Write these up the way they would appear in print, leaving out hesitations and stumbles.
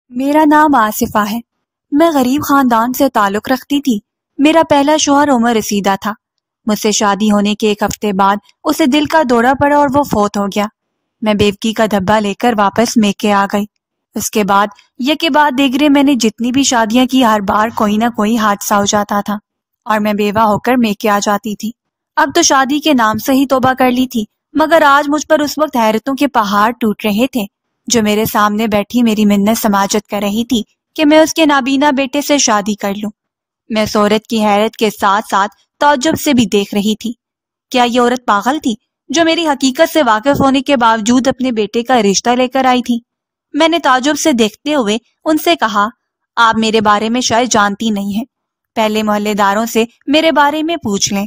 میرا نام آصفہ ہے۔ میں غریب خاندان سے تعلق رکھتی تھی۔ میرا پہلا شوہر عمر رسیدہ تھا۔ مجھ سے شادی ہونے کے ایک ہفتے بعد اسے دل کا دورہ پڑا اور وہ فوت ہو گیا۔ میں بیوقی کا دھبا لے کر واپس میکے آ گئی۔ اس کے بعد یکے بعد دیگرے میں نے جتنی بھی شادیاں کی، ہر بار کوئی نہ کوئی حادثہ ہو جاتا تھا اور میں بیوہ ہو کر میکے آ جاتی تھی۔ اب تو شادی کے نام سے ہی توبہ کر لی تھی، مگر آج مجھ پر اس وقت حیرتوں کے پہاڑ ٹوٹ رہے تھے جو میرے سامنے بیٹھی میری منت سماجت کر رہی تھی کہ میں اس کے نابینا بیٹے سے شادی کر لوں۔ میں اس عورت کی حیرت کے ساتھ ساتھ تعجب سے بھی دیکھ رہی تھی۔ کیا یہ عورت پاگل تھی جو میری حقیقت سے واقف ہونے کے باوجود اپنے بیٹے کا رشتہ لے کر آئی تھی؟ میں نے تعجب سے دیکھتے ہوئے ان سے کہا، آپ میرے بارے میں شاید جانتی نہیں ہیں، پہلے محلے داروں سے میرے بارے میں پوچھ لیں۔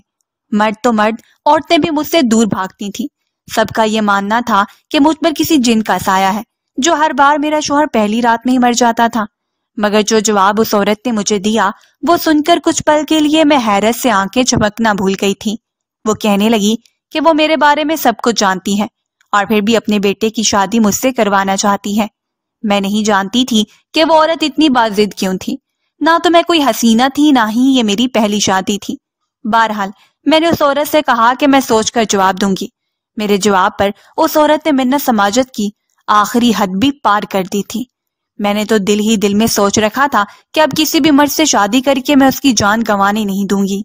مرد تو مرد، عورتیں بھی مجھ سے دور بھاگتی تھیں۔ سب کا یہ ماننا تھا کہ مجھ پر کسی جن کا سایہ ہے جو ہر بار میرا شوہر پہلی رات میں ہی مر جاتا تھا۔ مگر جو جواب اس عورت نے مجھے دیا وہ سن کر کچھ پل کے لیے میں حیرت سے آنکھیں چمکنا بھول گئی تھی۔ وہ کہنے لگی کہ وہ میرے بارے میں سب کچھ جانتی ہے اور پھر بھی اپنے بیٹے کی شادی مجھ سے کروانا چاہتی ہے۔ میں نہیں جانتی تھی کہ وہ عورت اتنی باضد کیوں تھی۔ نہ تو میں کوئی حسینہ تھی، نہ ہی یہ میری پہلی شادی تھی۔ بہرحال میں نے اس عورت سے کہا کہ میں سوچ کر جواب دوں گی۔ میرے جواب پر اس عورت نے منت سماجت کی آخری حد بھی پار کر دی تھی۔ میں نے تو دل ہی دل میں سوچ رکھا تھا کہ اب کسی بھی مرد سے شادی کر کے میں اس کی جان گنوانے نہیں دوں گی۔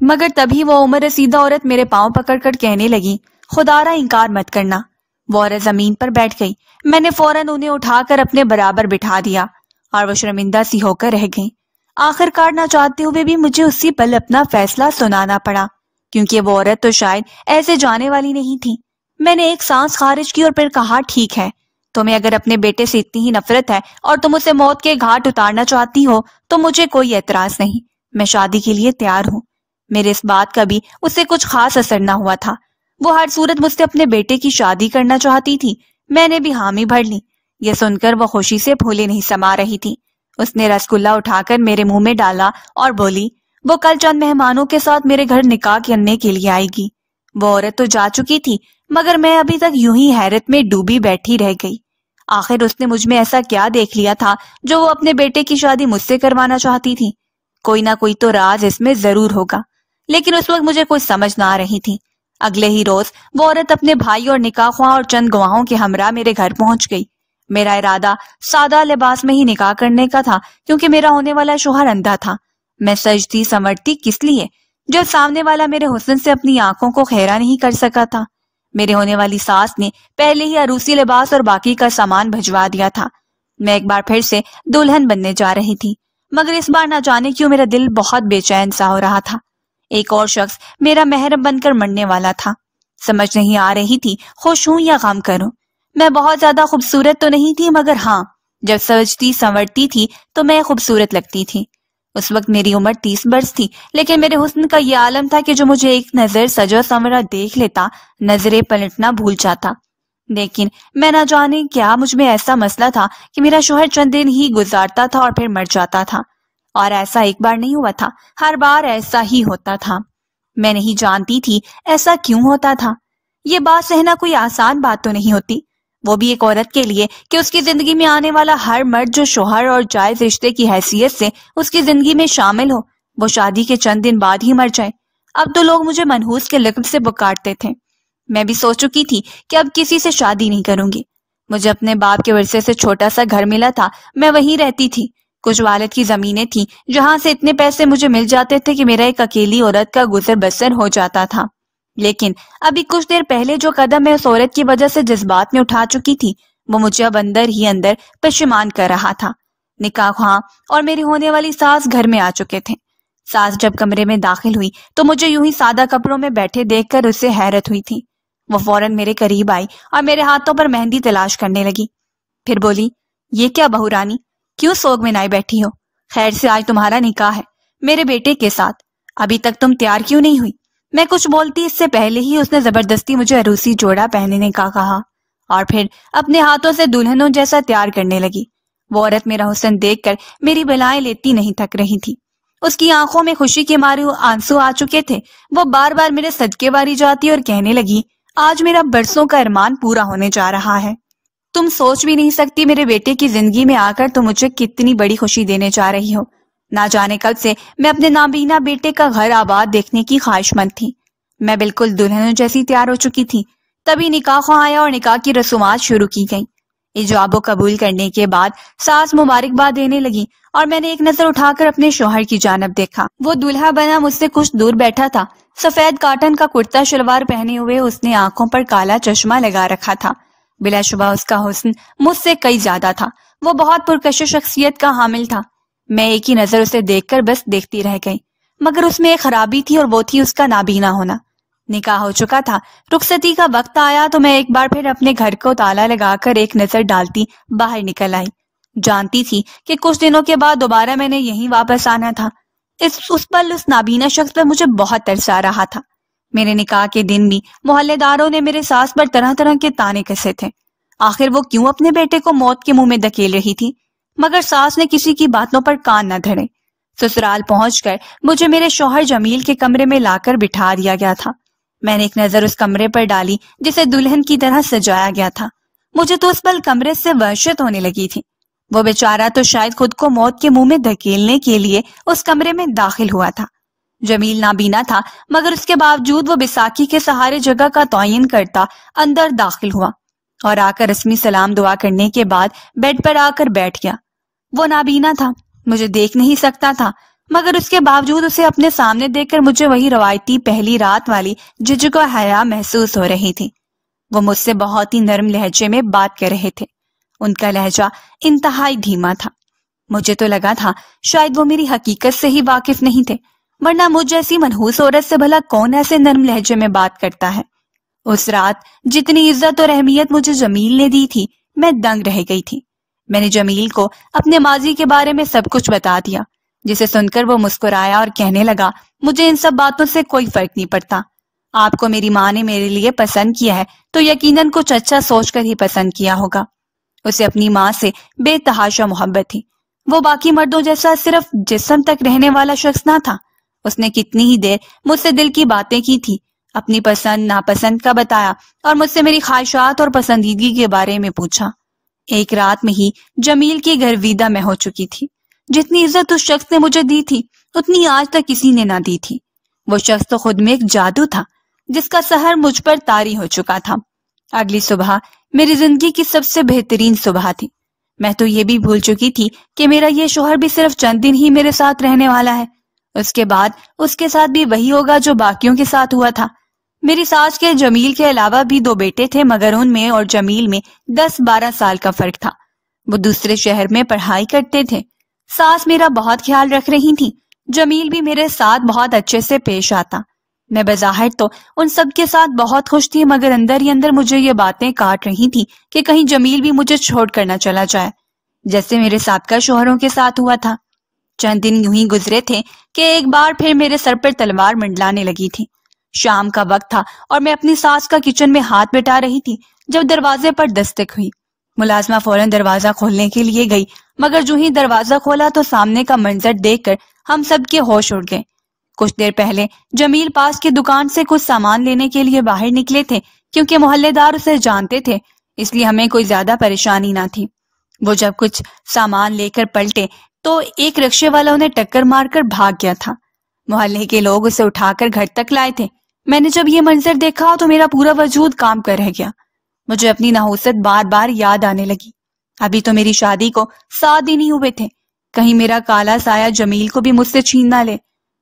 مگر تبھی وہ عمر رسیدہ عورت میرے پاؤں پکڑ کر کہنے لگی، خدا را انکار مت کرنا۔ وہ عورت زمین پر بیٹھ گئی۔ میں نے فوراً انہیں اٹھا کر اپنے برابر بٹھا دیا اور وہ شرمندہ سی ہو کر رہ گئیں۔ آخر کار نہ چاہتے ہوئے بھی مجھے اسی پل اپنا فیصلہ سنانا پڑا، کیونکہ وہ عورت تو شاید ایسے جانے والی نہیں تھی۔ میں نے ایک سانس خارج کی اور پھر کہا، ٹھیک ہے، تمہیں اگر اپنے بیٹے سے اتنی ہی نفرت ہے اور تم اسے موت کے گھاٹ اتارنا چاہتی ہو تو مجھے کوئی اعتراض نہیں، میں شادی کے لیے تیار ہوں۔ میرے اس بات کا بھی اسے کچھ خاص اثر نہ ہوا تھا۔ وہ ہر صورت مجھ سے اپنے بیٹے کی شادی کرنا چاہتی تھی۔ میں نے بھی حامی بھر لی۔ یہ سن کر وہ خوشی سے پھولے نہیں سما رہی تھی۔ اس نے رسگلہ اٹھا کر میرے منہ میں ڈالا اور بولی، وہ کل چند مہمانوں کے ساتھ میرے گھر نکاح کرنے کے لیے آئے گی۔ وہ عورت تو جا چکی تھی، مگر میں ابھی تک یوں ہی حیرت میں ڈوبی بیٹھی رہ گئی۔ آخر اس نے مجھ میں ایسا کیا دیکھ لیا تھا جو وہ اپنے بیٹے کی شادی مجھ سے کروانا چاہتی تھی؟ کوئی نہ کوئی تو راز اس میں ضرور ہوگا، لیکن اس وقت مجھے کچھ سمجھ نہ آ رہی تھی۔ اگلے ہی روز وہ عورت اپنے بھائی اور نکاح خواہ اور چند گواہوں کے ہمراہ میرے گھر پہنچ گئی۔ میرا ارادہ سادہ لباس میں ہی نکاح کرنے کا تھا، کیونکہ میرا ہونے والا شوہر اندھا تھا۔ میں سجتی سنورتی کس لیے جب سامنے والا میرے حسن سے اپنی آنکھوں کو خیرہ نہیں کر سکا تھا؟ میرے ہونے والی ساس نے پہلے ہی عروسی لباس اور باقی کا سامان بھجوا دیا تھا۔ میں ایک بار پھر سے دلہن بننے جا رہی تھی، مگر اس بار نہ جانے کیوں میرا دل بہت بے چین سا ہو رہا تھا۔ ایک اور شخص میرا محرم بن کر مرنے والا تھا۔ سمجھ نہیں آ رہی تھی خوش ہوں یا غم کروں۔ میں بہت زیادہ خوبصورت تو نہیں تھی، مگر ہاں، جب سجتی سنورتی تھی تو میں خوبصورت لگتی تھی۔ اس وقت میری عمر 30 برس تھی، لیکن میرے حسن کا یہ عالم تھا کہ جو مجھے ایک نظر سجا سنورا دیکھ لیتا، نظریں پلٹنا بھول جاتا۔ لیکن میں نہ جانے کیا مجھ میں ایسا مسئلہ تھا کہ میرا شوہر چند دن ہی گزارتا تھا اور پھر مر جاتا تھا، اور ایسا ایک بار نہیں ہوا تھا، ہر بار ایسا ہی ہوتا تھا۔ میں نہیں جانتی تھی ایسا کیوں ہوتا تھا۔ یہ بات سہنا کوئی آسان بات تو نہیں ہوتی، وہ بھی ایک عورت کے لیے کہ اس کی زندگی میں آنے والا ہر مرد جو شوہر اور جائز رشتے کی حیثیت سے اس کی زندگی میں شامل ہو، وہ شادی کے چند دن بعد ہی مر جائے۔ اب تو لوگ مجھے منحوس کے لقب سے پکارتے تھے۔ میں بھی سوچ چکی تھی کہ اب کسی سے شادی نہیں کروں گی۔ مجھے اپنے باپ کے ورثے سے چھوٹا سا گھر ملا تھا، میں وہیں رہتی تھی۔ کچھ والد کی زمینیں تھیں جہاں سے اتنے پیسے مجھے مل جاتے تھے کہ میرا ایک اکیلی عورت کا گزر بسر ہو جاتا تھا۔ لیکن ابھی کچھ دیر پہلے جو قدم میں اس عورت کی وجہ سے جذبات میں اٹھا چکی تھی، وہ مجھے اب اندر ہی اندر پشیمان کر رہا تھا۔ نکاح خواہ اور میری ہونے والی ساس گھر میں آ چکے تھے۔ ساس جب کمرے میں داخل ہوئی تو مجھے یوں ہی سادہ کپڑوں میں بیٹھے دیکھ کر اسے حیرت ہوئی تھی۔ وہ فوراً میرے قریب آئی اور میرے ہاتھوں پر مہندی تلاش کرنے لگی۔ پھر بولی، یہ کیا بہو رانی، کیوں سوگ میں نائی بیٹھی ہو؟ خیر سے آج تمہارا نکاح ہے میرے بیٹے کے ساتھ، ابھی تک تم تیار کیوں نہیں ہوئی؟ میں کچھ بولتی اس سے پہلے ہی اس نے زبردستی مجھے عروسی جوڑا پہننے کا کہا اور پھر اپنے ہاتھوں سے دلہنوں جیسا تیار کرنے لگی۔ وہ عورت میرا حسن دیکھ کر میری بلائیں لیتی نہیں تھک رہی تھی۔ اس کی آنکھوں میں خوشی کے مارے آنسو آ چکے تھے۔ وہ بار بار میرے صدقے واری جاتی اور کہنے لگی، آج میرا برسوں کا ارمان پورا ہونے جا رہا ہے۔ تم سوچ بھی نہیں سکتی میرے بیٹے کی زندگی میں آ کر تم مجھے کتنی بڑی خوشی دینے جا رہی ہو۔ نہ جانے کب سے میں اپنے نابینا بیٹے کا گھر آباد دیکھنے کی خواہش مند تھی۔ میں بالکل دلہنوں جیسی تیار ہو چکی تھی۔ تبھی نکاح خواہ آیا اور نکاح کی رسومات شروع کی گئیں۔ ایجاب و قبول کرنے کے بعد ساس مبارکباد دینے لگی اور میں نے ایک نظر اٹھا کر اپنے شوہر کی جانب دیکھا۔ وہ دلہا بنا مجھ سے کچھ دور بیٹھا تھا۔ سفید کاٹن کا کرتا شلوار پہنے ہوئے اس نے آنکھوں پر کالا چشمہ لگا رکھا تھا۔ بلا شبہ اس کا حسن مجھ سے کئی زیادہ تھا۔ وہ بہت پرکشش شخصیت کا حامل تھا۔ میں ایک ہی نظر اسے دیکھ کر بس دیکھتی رہ گئی، مگر اس میں ایک خرابی تھی اور وہ تھی اس کا نابینا ہونا۔ نکاح ہو چکا تھا، رخصتی کا وقت آیا تو میں ایک بار پھر اپنے گھر کو تالا لگا کر ایک نظر ڈالتی باہر نکل آئی۔ جانتی تھی کہ کچھ دنوں کے بعد دوبارہ میں نے یہیں واپس آنا تھا۔ اس پل اس نابینا شخص پر مجھے بہت ترس آ رہا تھا۔ میرے نکاح کے دن بھی محلے داروں نے میرے ساس پر طرح طرح کے تانے کسے تھے۔ آخر وہ کیوں اپنے بیٹے کو موت کے منہ میں دھکیل رہی تھی؟ مگر ساس نے کسی کی باتوں پر کان نہ دھرے۔ سسرال پہنچ کر مجھے میرے شوہر جمیل کے کمرے میں لا کر بٹھا دیا گیا تھا۔ میں نے ایک نظر اس کمرے پر ڈالی جسے دلہن کی طرح سجایا گیا تھا۔ مجھے تو اس پل کمرے سے وحشت ہونے لگی تھی۔ وہ بیچارہ تو شاید خود کو موت کے منہ میں دھکیلنے کے لیے اس کمرے میں داخل ہوا تھا۔ جمیل نابینا تھا، مگر اس کے باوجود وہ بیساکھی کے سہارے جگہ کا تعین کرتا اندر داخل ہوا اور آ کر رسمی سلام دعا کرنے کے بعد بیڈ پر آ کر بیٹھ گیا۔ وہ نابینا تھا، مجھے دیکھ نہیں سکتا تھا، مگر اس کے باوجود اسے اپنے سامنے دیکھ کر مجھے وہی روایتی پہلی رات والی جھجک و حیا محسوس ہو رہی تھی۔ وہ مجھ سے بہت ہی نرم لہجے میں بات کر رہے تھے۔ ان کا لہجہ انتہائی دھیما تھا۔ مجھے تو لگا تھا شاید وہ میری حقیقت سے ہی واقف نہیں تھے، ورنہ مجھ جیسی منحوس عورت سے بھلا کون ایسے نرم لہجے میں بات کرتا ہے۔ اس رات جتنی عزت اور اہمیت مجھے جمیل نے دی تھی، میں دنگ رہ گئی تھی۔ میں نے جمیل کو اپنے ماضی کے بارے میں سب کچھ بتا دیا، جسے سن کر وہ مسکرایا اور کہنے لگا، مجھے ان سب باتوں سے کوئی فرق نہیں پڑتا۔ آپ کو میری ماں نے میرے لیے پسند کیا ہے تو یقیناً کچھ اچھا سوچ کر ہی پسند کیا ہوگا۔ اسے اپنی ماں سے بے تحاشا محبت تھی۔ وہ باقی مردوں جیسا صرف جسم تک رہنے والا شخص نہ تھا۔ اس نے کتنی ہی دیر مجھ سے دل کی باتیں کی تھی، اپنی پسند ناپسند کا بتایا اور مجھ سے میری خواہشات اور پسندیدگی کے بارے میں پوچھا۔ ایک رات میں ہی جمیل کی گرویدہ میں ہو چکی تھی۔ جتنی عزت اس شخص نے مجھے دی تھی اتنی آج تک کسی نے نہ دی تھی۔ وہ شخص تو خود میں ایک جادو تھا جس کا سحر مجھ پر طاری ہو چکا تھا۔ اگلی صبح میری زندگی کی سب سے بہترین صبح تھی۔ میں تو یہ بھی بھول چکی تھی کہ میرا یہ شوہر بھی صرف چند دن ہی میرے ساتھ رہنے والا ہے۔ اس کے بعد اس کے ساتھ بھی وہی ہوگا جو باقیوں کے ساتھ ہوا تھا۔ میری ساس کے جمیل کے علاوہ بھی 2 بیٹے تھے، مگر ان میں اور جمیل میں 10-12 سال کا فرق تھا۔ وہ دوسرے شہر میں پڑھائی کرتے تھے۔ ساس میرا بہت خیال رکھ رہی تھی۔ جمیل بھی میرے ساتھ بہت اچھے سے پیش آتا۔ میں بظاہر تو ان سب کے ساتھ بہت خوش تھی، مگر اندر ہی اندر مجھے یہ باتیں کاٹ رہی تھی کہ کہیں جمیل بھی مجھے چھوڑ کر نہ چلا جائے، جیسے میرے سابقہ شوہروں کے ساتھ ہوا تھا۔ چند دن یوں ہی گزرے تھے کہ ایک بار پھر میرے سر پر تلوار منڈلانے لگی تھی۔ شام کا وقت تھا اور میں اپنی ساس کا کچن میں ہاتھ بٹا رہی تھی جب دروازے پر دستک ہوئی۔ ملازمہ فوراً دروازہ کھولنے کے لیے گئی، مگر جو ہی دروازہ کھولا تو سامنے کا منظر دیکھ کر ہم سب کے ہوش اڑ گئے۔ کچھ دیر پہلے جمیل پاس کی دکان سے کچھ سامان لینے کے لیے باہر نکلے تھے، کیونکہ محلے دار اسے جانتے تھے، اس لیے ہمیں کوئی زیادہ پریشانی نہ تھی۔ وہ جب کچھ سامان لے کر پلٹے تو ایک رکشے والا انہیں ٹکر مار کر بھاگ گیا تھا۔ محلے کے لوگ اسے اٹھا کر گھر تک لائے تھے۔ میں نے جب یہ منظر دیکھا تو میرا پورا وجود کام کر رہ گیا۔ مجھے اپنی نحوست بار بار یاد آنے لگی۔ ابھی تو میری شادی کو 7 دن ہی ہوئے تھے، کہیں میرا کالا سایہ جمیل کو بھی مجھ سے چھین نہ لے۔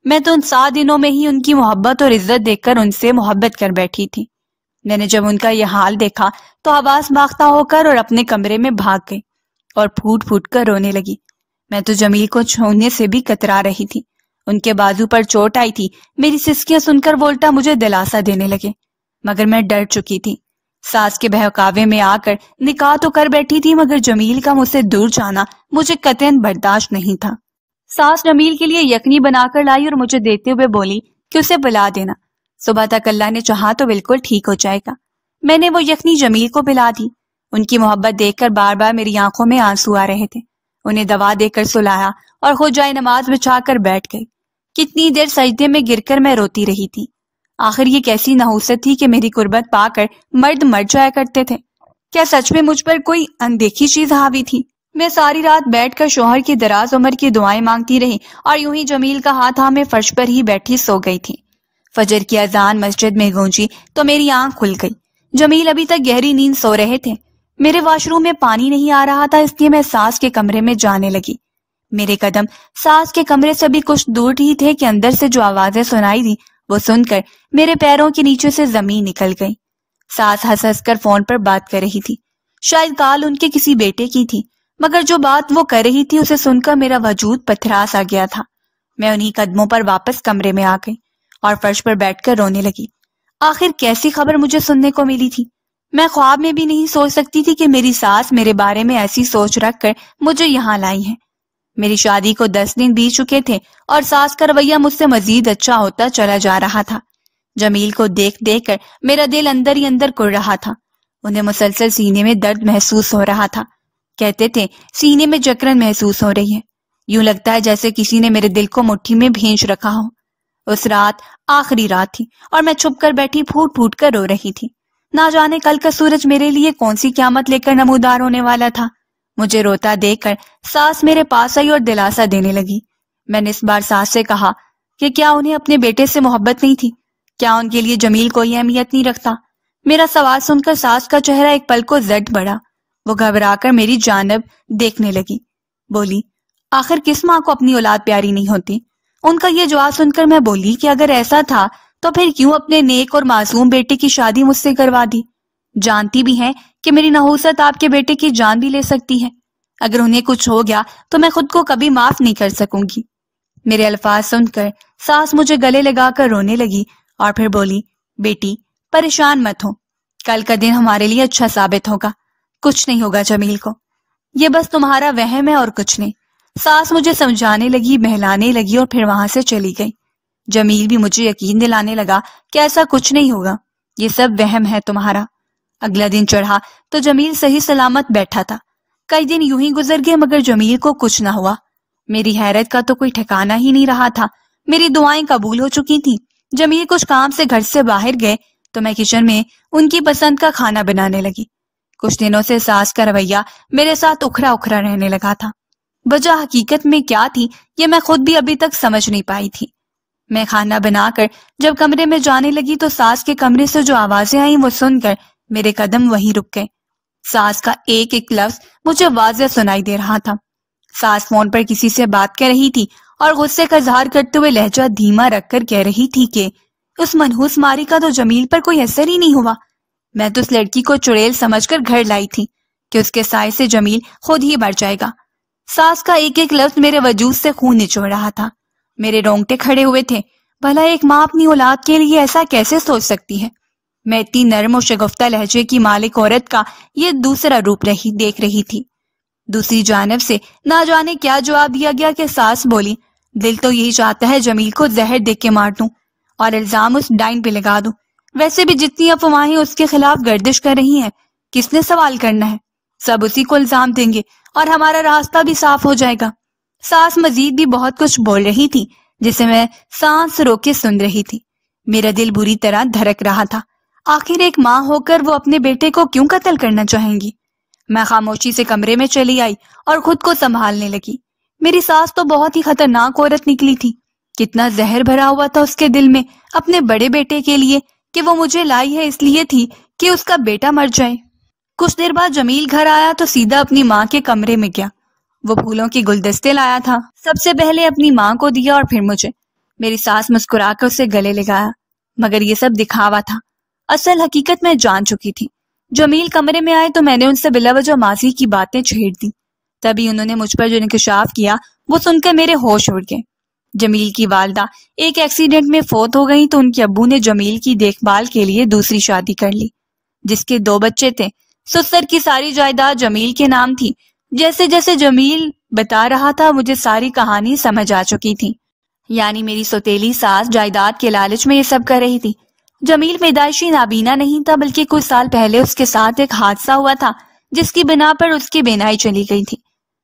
میں تو ان 7 دنوں میں ہی ان کی محبت اور عزت دیکھ کر ان سے محبت کر بیٹھی تھی۔ میں نے جب ان کا یہ حال دیکھا تو حواس باختہ ہو کر اور اپنے کمرے میں بھاگ گئی اور پھوٹ پھوٹ کر رونے لگی۔ میں تو جمیل کو چھونے سے بھی کترا رہی تھی۔ ان کے بازو پر چوٹ آئی تھی۔ میری سسکیاں سن کر وہ الٹا مجھے دلاسا دینے لگے، مگر میں ڈر چکی تھی۔ ساس کے بہکاوے میں آ کر نکاح تو کر بیٹھی تھی، مگر جمیل کا مجھ سے دور جانا مجھے قطعاً برداشت نہیں تھا۔ ساس جمیل کے لیے یخنی بنا کر لائی اور مجھے دیتے ہوئے بولی کہ اسے بلا دینا، صبح تک اللہ نے چاہا تو بالکل ٹھیک ہو جائے گا۔ میں نے وہ یخنی جمیل کو پلا دی۔ ان کی محبت دیکھ کر بار بار میری آنکھوں میں آنسو آ رہے تھے۔ انہیں دوا دے کر سلایا اور خود جائے نماز بچھا کر بیٹھ گئی۔ کتنی دیر سجدے میں گر کر میں روتی رہی تھی۔ آخر یہ کیسی نحوست تھی کہ میری قربت پا کر مرد مر جایا کرتے تھے۔ کیا سچ میں مجھ پر کوئی اندیکھی چیز حاوی تھی؟ میں ساری رات بیٹھ کر شوہر کی دراز عمر کی دعائیں مانگتی رہی اور یوں ہی جمیل کا ہاتھ میں فرش پر ہی بیٹھی سو گئی تھی۔ فجر کی اذان مسجد میں گونجی تو میری آنکھ کھل گئی۔ جمیل ابھی تک گہری نیند سو رہے تھے۔ میرے واش روم میں پانی نہیں آ رہا تھا، اس لیے میں ساس کے کمرے میں جانے لگی۔ میرے قدم ساس کے کمرے سے بھی کچھ دور ہی تھے کہ اندر سے جو آوازیں سنائی دی وہ سن کر میرے پیروں کے نیچے سے زمین نکل گئی۔ ساس ہنس ہنس کر فون پر بات کر رہی تھی، شاید کال ان کے کسی بیٹے کی تھی، مگر جو بات وہ کر رہی تھی اسے سن کر میرا وجود پتھراس آ گیا تھا۔ میں انہی قدموں پر واپس کمرے میں آ گئی اور فرش پر بیٹھ کر رونے لگی۔ آخر کیسی خبر مجھے سننے کو ملی تھی؟ میں خواب میں بھی نہیں سوچ سکتی تھی کہ میری ساس میرے بارے میں ایسی سوچ رکھ کر مجھے یہاں لائی ہے۔ میری شادی کو 10 دن بیت چکے تھے اور ساس کا رویہ مجھ سے مزید اچھا ہوتا چلا جا رہا تھا۔ جمیل کو دیکھ دیکھ کر میرا دل اندر ہی اندر کڑ رہا تھا۔ انہیں مسلسل سینے میں درد محسوس ہو رہا تھا۔ کہتے تھے سینے میں جکرن محسوس ہو رہی ہے، یوں لگتا ہے جیسے کسی نے میرے دل کو مٹھی میں بھینچ رکھا ہو۔ اس رات آخری رات تھی اور میں چھپ کر بیٹھی پھوٹ پھوٹ کر رو رہی تھی۔ نہ جانے کل کا سورج میرے لیے کون سی قیامت لے کر نمودار ہونے والا تھا۔ مجھے روتا دیکھ کر ساس میرے پاس آئی اور دلاسا دینے لگی۔ میں نے اس بار ساس سے کہا کہ کیا انہیں اپنے بیٹے سے محبت نہیں تھی؟ کیا ان کے لیے جمیل کوئی اہمیت نہیں رکھتا؟ میرا سوال سن کر ساس کا چہرہ ایک پل کو زٹ بڑھا۔ وہ گھبرا کر میری جانب دیکھنے لگی، بولی آخر کس ماں کو اپنی اولاد پیاری نہیں ہوتی؟ ان کا یہ جواب سن کر میں بولی کہ اگر ایسا تھا تو پھر کیوں اپنے نیک اور معصوم بیٹے کی شادی مجھ سے کروا دی؟ جانتی بھی ہیں کہ میری نحوست آپ کے بیٹے کی جان بھی لے سکتی ہے۔ اگر انہیں کچھ ہو گیا تو میں خود کو کبھی معاف نہیں کر سکوں گی۔ میرے الفاظ سن کر ساس مجھے گلے لگا کر رونے لگی اور پھر بولی بیٹی پریشان مت ہو، کل کا دن ہمارے لیے اچھا ثابت ہوگا، کچھ نہیں ہوگا جمیل کو، یہ بس تمہارا وہم ہے اور کچھ نہیں۔ ساس مجھے سمجھانے لگی، بہلانے لگی اور پھر وہاں سے چلی گئی۔ جمیل بھی مجھے یقین دلانے لگا کہ ایسا کچھ نہیں ہوگا، یہ سب وہم ہے تمہارا۔ اگلا دن چڑھا تو جمیل صحیح سلامت بیٹھا تھا۔ کئی دن یوں ہی گزر گئے مگر جمیل کو کچھ نہ ہوا۔ میری حیرت کا تو کوئی ٹھکانہ ہی نہیں رہا تھا۔ میری دعائیں قبول ہو چکی تھیں۔ جمیل کچھ کام سے گھر سے باہر گئے تو میں کچن میں ان کی پسند کا کھانا بنانے لگی۔ کچھ دنوں سے ساس کا رویہ میرے ساتھ اکھرا اکھرا رہنے لگا تھا۔ وجہ حقیقت میں کیا تھی یہ میں خود بھی ابھی تک سمجھ نہیں پائی تھی۔ میں کھانا بنا کر جب کمرے میں جانے لگی تو ساس کے کمرے سے جو آوازیں آئیں وہ سن کر میرے قدم وہیں رک گئے۔ ساس کا ایک ایک لفظ مجھے واضح سنائی دے رہا تھا۔ ساس فون پر کسی سے بات کر رہی تھی اور غصے کا اظہار کرتے ہوئے لہجہ دھیما رکھ کر کہہ رہی تھی کہ اس منحوس ماری کا تو جمیل پر کوئی اثر ہی نہیں ہوا۔ میں تو اس لڑکی کو چڑیل سمجھ کر گھر لائی تھی کہ اس کے سائے سے جمیل خود ہی بڑھ جائے گا۔ ساس کا ایک ایک لفظ میرے وجود سے خون نچوڑ رہا تھا۔ میرے رونگٹے کھڑے ہوئے تھے۔ بھلا ایک ماں اپنی اولاد کے لیے ایسا کیسے سوچ سکتی ہے؟ میں اتنی نرم و شگفتہ لہجے کی مالک عورت کا یہ دوسرا روپ دیکھ رہی تھی۔ دوسری جانب سے نہ جانے کیا جواب دیا گیا کہ ساس بولی دل تو یہی چاہتا ہے جمیل کو زہر دے کے مار دوں اور الزام اس ڈائن پہ لگا دوں۔ ویسے بھی جتنی افواہیں اس کے خلاف گردش کر رہی ہیں کس نے سوال کرنا ہے؟ سب اسی کو الزام دیں گے اور ہمارا راستہ بھی صاف ہو جائے گا۔ ساس مزید بھی بہت کچھ بول رہی تھی جسے میں سانس روک کے سن رہی تھی۔ میرا دل بری طرح دھڑک رہا تھا۔ آخر ایک ماں ہو کر وہ اپنے بیٹے کو کیوں قتل کرنا چاہیں گی؟ میں خاموشی سے کمرے میں چلی آئی اور خود کو سنبھالنے لگی۔ میری ساس تو بہت ہی خطرناک عورت نکلی تھی۔ کتنا زہر بھرا ہوا تھا اس کے دل میں اپنے بڑے بیٹے کے لیے کہ وہ مجھے لائی ہے اس لیے تھی کہ اس کا بیٹا مر جائے۔ کچھ دیر بعد جمیل گھر آیا تو سیدھا اپنی ماں کے کمرے میں گیا۔ وہ پھولوں کے گلدستے لایا تھا۔ سب سے پہلے اپنی ماں کو دیا اور پھر مجھے۔ میری ساس مسکرا کر اسے گلے لگایا مگر یہ سب دکھاوا تھا۔ اصل حقیقت میں جان چکی تھی۔ جمیل کمرے میں آئے تو میں نے ان سے بلا وجہ ماضی کی باتیں چھیڑ دی۔ تبھی انہوں نے مجھ پر جو انکشاف کیا وہ سن کر میرے ہوش اڑ گئے۔ جمیل کی والدہ ایک ایکسیڈنٹ میں فوت ہو گئی تو ان کے ابو نے جمیل کی دیکھ بھال کے لیے دوسری شادی کر لی جس کے 2 بچے تھے۔ سسر کی ساری جائیداد جمیل کے نام تھی۔ جیسے جیسے جمیل بتا رہا تھا مجھے ساری کہانی سمجھ آ چکی تھی۔ یعنی میری سوتیلی ساس جائیداد کے لالچ میں یہ سب کر رہی تھی۔ جمیل پیدائشی نابینا نہیں تھا بلکہ کچھ سال پہلے اس کے ساتھ ایک حادثہ ہوا تھا جس کی بنا پر اس کی بینائی چلی گئی تھی۔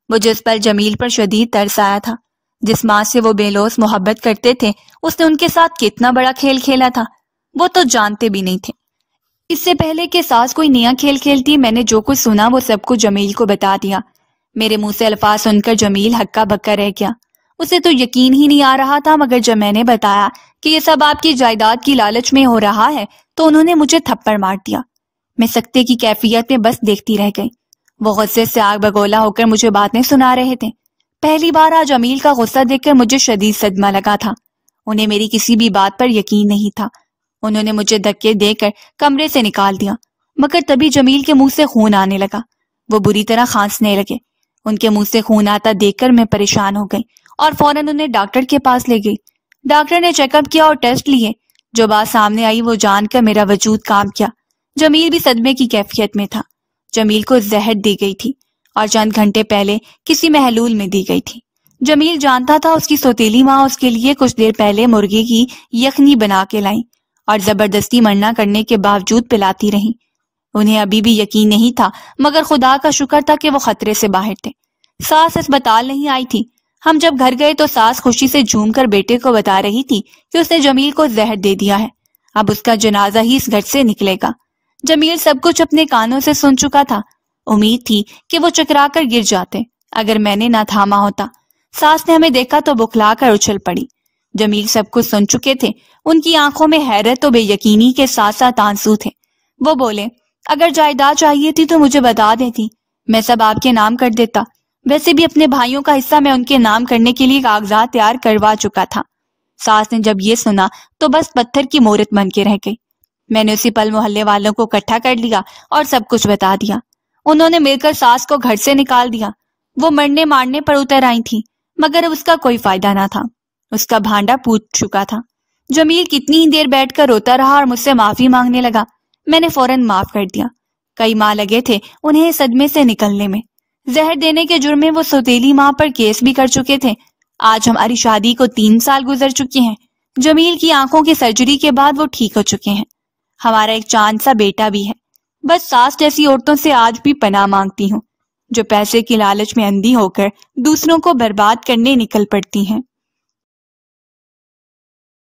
مجھے اس پر جمیل پر شدید ترس آیا تھا۔ جس ماں سے وہ بے لوث محبت کرتے تھے اس نے ان کے ساتھ کتنا بڑا کھیل کھیلا تھا وہ تو جانتے بھی نہیں تھے۔ اس سے پہلے کہ ساس کوئی نیا کھیل کھیلتی میں نے جو کچھ سنا وہ سب کچھ جمیل کو بتا دیا۔ میرے منہ سے الفاظ سن کر جمیل ہکا بکا رہ گیا۔ اسے تو یقین ہی نہیں آ رہا تھا، مگر جب میں نے بتایا کہ یہ سب آپ کی جائیداد کی لالچ میں ہو رہا ہے تو انہوں نے مجھے تھپڑ مار دیا۔ میں سکتے کی کیفیت میں بس دیکھتی رہ گئی۔ وہ غصے سے آگ بگولا ہو کر مجھے باتیں سنا رہے تھے۔ پہلی بار آج جمیل کا غصہ دیکھ کر مجھے شدید صدمہ لگا تھا۔ انہیں میری کسی بھی بات پر یقین نہیں تھا۔ انہوں نے مجھے دھکے دے کر کمرے سے نکال دیا، مگر تبھی جمیل کے منہ سے خون آنے لگا۔ وہ بری طرح کھانسنے لگے۔ ان کے منہ سے خون آتا دیکھ کر میں پریشان ہو گئی اور فوراً انہیں ڈاکٹر کے پاس لے گئی۔ ڈاکٹر نے چیک اپ کیا اور ٹیسٹ لیے۔ جو بات سامنے آئی وہ جان کر میرا وجود کام کیا۔ جمیل بھی صدمے کی کیفیت میں تھا۔ جمیل کو زہر دی گئی تھی اور چند گھنٹے پہلے کسی محلول میں دی گئی تھی۔ جمیل جانتا تھا اس کی سوتیلی ماں اس کے لیے کچھ دیر پہلے مرغی کی یخنی بنا کے لائیں اور زبردستی منع کرنے کے باوجود پلاتی رہیں۔ انہیں ابھی بھی یقین نہیں تھا، مگر خدا کا شکر تھا کہ وہ خطرے سے باہر تھے۔ ساس اسپتال نہیں آئی تھی۔ ہم جب گھر گئے تو ساس خوشی سے جھوم کر بیٹے کو بتا رہی تھی کہ اس نے جمیل کو زہر دے دیا ہے، اب اس کا جنازہ ہی اس گھر سے نکلے گا۔ جمیل سب کچھ اپنے کانوں سے سن چکا تھا۔ امید تھی کہ وہ چکرا کر گر جاتے اگر میں نے نہ تھاما ہوتا۔ ساس نے ہمیں دیکھا تو بکھلا کر اچھل پڑی۔ جمیل سب کچھ سن چکے تھے۔ ان کی آنکھوں میں حیرت و بے یقینی کے ساتھ ساتھ آنسو تھے۔ وہ بولے، اگر جائیداد چاہیے تھی تو مجھے بتا دیتی، میں سب آپ کے نام کر دیتا۔ ویسے بھی اپنے بھائیوں کا حصہ میں ان کے نام کرنے کے لیے کاغذات تیار کروا چکا تھا۔ ساس نے جب یہ سنا تو بس پتھر کی مورت بن کے رہ گئی۔ میں نے اسی پل محلے والوں کو اکٹھا کر لیا اور سب کچھ بتا دیا۔ انہوں نے مل کر ساس کو گھر سے نکال دیا۔ وہ مرنے مارنے پر اتر آئی تھی، مگر اب اس کا کوئی فائدہ نہ تھا۔ اس کا بھانڈا پھوٹ چکا تھا۔ جمیل کتنی ہی دیر بیٹھ کر روتا رہا اور مجھ سے معافی مانگنے لگا۔ میں نے فوراً معاف کر دیا۔ کئی ماہ لگے تھے انہیں صدمے سے نکلنے میں۔ زہر دینے کے جرم میں وہ سوتیلی ماں پر کیس بھی کر چکے تھے۔ آج ہماری شادی کو 3 سال گزر چکے ہیں۔ جمیل کی آنکھوں کی سرجری کے بعد وہ ٹھیک ہو چکے ہیں۔ ہمارا ایک چاند سا بیٹا بھی ہے۔ بس ساس جیسی عورتوں سے آج بھی پناہ مانگتی ہوں، جو پیسے کی لالچ میں اندھی ہو کر دوسروں کو برباد کرنے نکل پڑتی ہیں۔